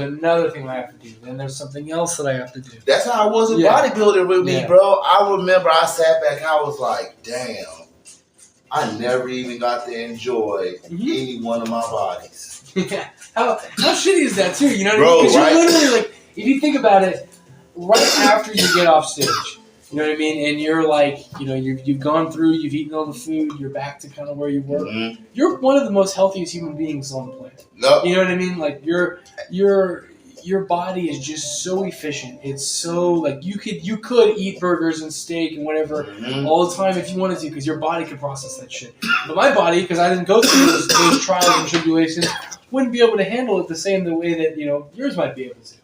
another thing I have to do. Then there's something else that I have to do. That's how it was in bodybuilding with me, bro. I remember I sat back, I was like, damn, I never even got to enjoy any one of my bodies. Yeah. How shitty is that too? You know what bro, I mean? Because right? you're literally like, if you think about it, right after you get off stage, you know what I mean? And you're like, you know, you've gone through, you've eaten all the food, you're back to kind of where you were. Mm-hmm. You're one of the most healthiest human beings on the planet. Nope. You know what I mean? Like your body is just so efficient. It's so like you could eat burgers and steak and whatever all the time if you wanted to, because your body could process that shit. But my body, because I didn't go through those trials and tribulations, wouldn't be able to handle it the same the way that yours might be able to.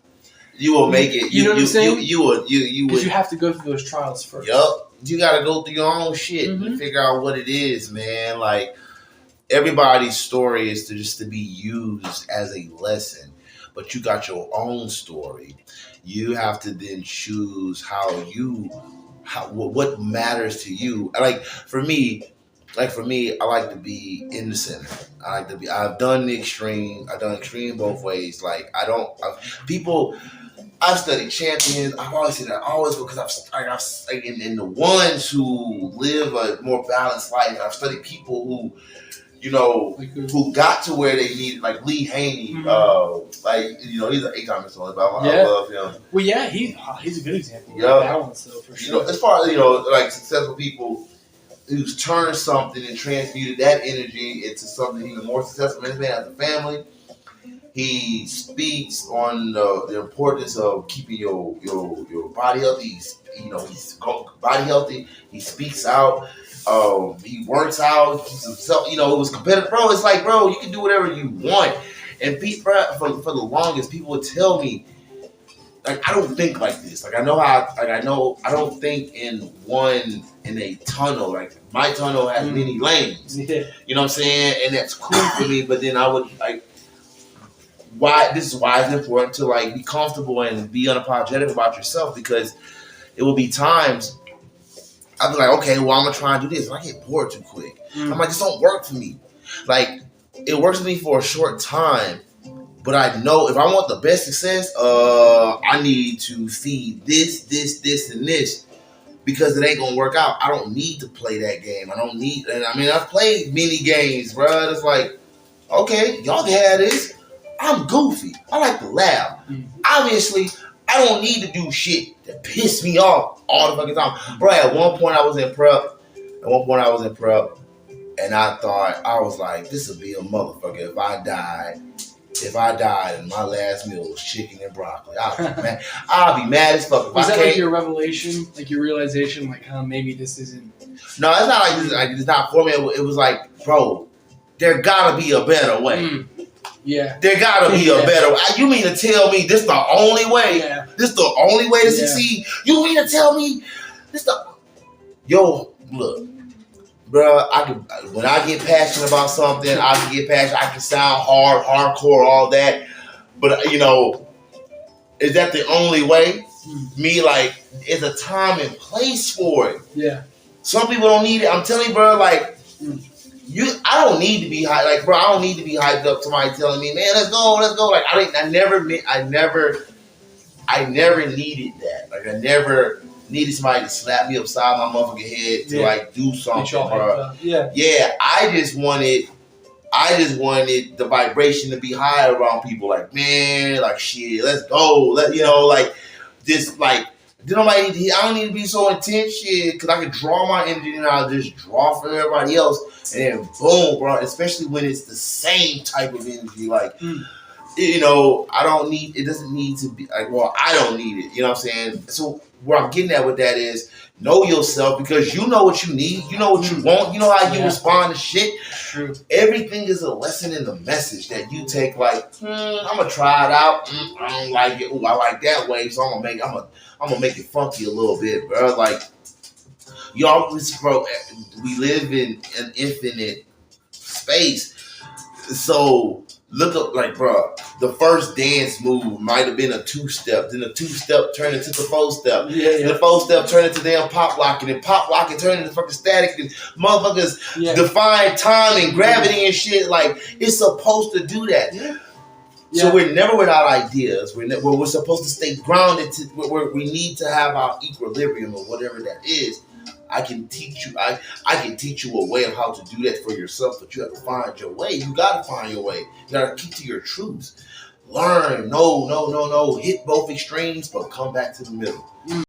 You will make it. You know what I'm saying? You would. Because you have to go through those trials first. Yup. You got to go through your own shit and figure out what it is, man. Like, everybody's story is to be used as a lesson. But you got your own story. You have to then choose what matters to you. For me, I like to be in the center. I've done the extreme. I've done extreme both ways. I've studied champions. I've always said that because I've in the ones who live a more balanced life. I've studied people who, who got to where they needed, like Lee Haney. He's an 8-time Mr. Olympia. I love him. Well, yeah, he's a good example. Yeah, balance though, for sure. As far as successful people who's turned something and transmuted that energy into something even more successful. This man has a family. He speaks on the importance of keeping your body healthy. He's body healthy. He speaks out. He works out. He's himself. It was competitive, bro. It's like, bro, you can do whatever you want. And for the longest, people would tell me, like, I don't think like this. I don't think in a tunnel. Like, my tunnel has many lanes. Yeah. You know what I'm saying? And that's cool for me. But then I would this is why it's important to be comfortable and be unapologetic about yourself, because it will be times I'll be like, okay, well, I'm gonna try and do this, and I get bored too quick. I'm like, this don't work for me. Like, it works for me for a short time, but I know if I want the best success, I need to feed this, and this, because it ain't gonna work out. I don't need to play that game. I've played many games, bro. It's like, okay, y'all can have this. I'm goofy. I like to laugh. Obviously, I don't need to do shit that piss me off all the fucking time. Bro, at one point I was in prep, and I thought, I was like, this would be a motherfucker if I died and my last meal was chicken and broccoli. I'll be mad as fuck. Was that like your revelation, like your realization, like, maybe this isn't... No, it's not like this. It's not for me. It was like, bro, there gotta be a better way. Yeah. There gotta be a better way. You mean to tell me this the only way? Yeah. This the only way to succeed? You mean to tell me this the... Yo, look, bro, when I get passionate about something, I can get passionate. I can sound hardcore, all that. But, is that the only way? Me, it's a time and place for it. Yeah. Some people don't need it. I'm telling you, bro, I don't need to be hyped. Bro, I don't need to be hyped up. Somebody telling me, man, let's go. I never needed that. I never needed somebody to slap me upside my motherfucking head to do something, bro. Yeah. I just wanted the vibration to be high around people. Like, man, shit, let's go. I don't need to be so intense, shit, because I can draw my energy and I'll just draw from everybody else, and then boom, bro. Especially when it's the same type of energy, I don't need. It doesn't need to be I don't need it. You know what I'm saying? So where I'm getting at with that is know yourself, because you know what you need. You know what you want. You know how you respond to shit. True. Everything is a lesson in the message that you take. I'm gonna try it out. I don't like it. Ooh, I like that way, so I'm gonna make it funky a little bit, bro. We live in an infinite space. So look up, bro, the first dance move might have been a 2-step. Then the 2-step turned into the 4-step. Yeah. The 4-step turned into damn pop locking. And pop locking turned into fucking static. And motherfuckers define time and gravity and shit. It's supposed to do that. Yeah. So we're never without ideas. We're supposed to stay grounded. We need to have our equilibrium or whatever that is. I can teach you. I can teach you a way of how to do that for yourself, but you have to find your way. You got to find your way. You got to keep to your truths. Learn. No. Hit both extremes, but come back to the middle.